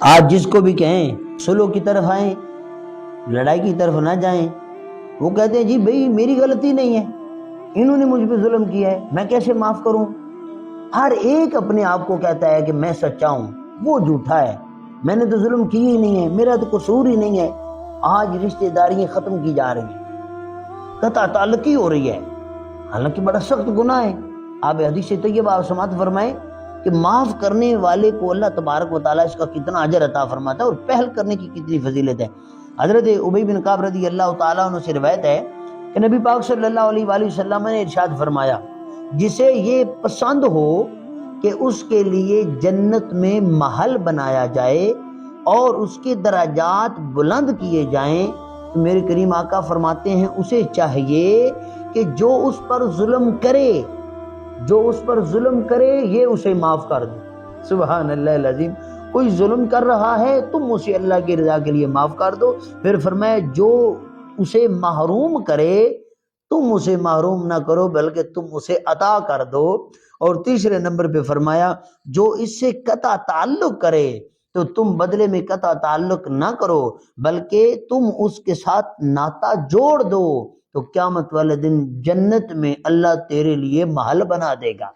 آج جس کو بھی کہیں سلو کی طرف آئیں، لڑائی کی طرف نہ جائیں، وہ کہتے ہیں جی بھئی میری غلطی نہیں ہے، انہوں نے مجھ پہ ظلم کیا ہے، میں کیسے معاف کروں؟ ہر ایک اپنے آپ کو کہتا ہے کہ میں سچا ہوں، وہ جھوٹا ہے، میں نے تو ظلم کی ہی نہیں ہے، میرا تو قصور ہی نہیں ہے۔ آج رشتہ داریاں ختم کی جا رہی ہیں، قطع تعلقی ہو رہی ہے، حالانکہ بڑا سخت گناہ ہے۔ آپ حدیث طیبہ آپ سماعت فرمائیں کہ معاف کرنے والے کو اللہ تبارک و تعالیٰ اس کا کتنا اجر عطا فرماتا ہے اور پہل کرنے کی کتنی فضیلت ہے۔ حضرت ابی بن کعب رضی اللہ تعالیٰ عنہ سے روایت ہے کہ نبی پاک صلی اللہ علیہ وآلہ وسلم نے ارشاد فرمایا، جسے یہ پسند ہو کہ اس کے لیے جنت میں محل بنایا جائے اور اس کے درجات بلند کیے جائیں، تو میرے کریم آقا فرماتے ہیں اسے چاہیے کہ جو اس پر ظلم کرے، یہ اسے معاف کر دو۔ سبحان اللہ العظیم، کوئی ظلم کر رہا ہے تم اسے اللہ کی رضا کے لیے معاف کر دو۔ پھر فرمایا جو اسے محروم کرے تم اسے محروم نہ کرو بلکہ تم اسے عطا کر دو۔ اور تیسرے نمبر پہ فرمایا جو اس سے قطع تعلق کرے تو تم بدلے میں قطع تعلق نہ کرو بلکہ تم اس کے ساتھ ناتا جوڑ دو، تو قیامت والے دن جنت میں اللہ تیرے لیے محل بنا دے گا۔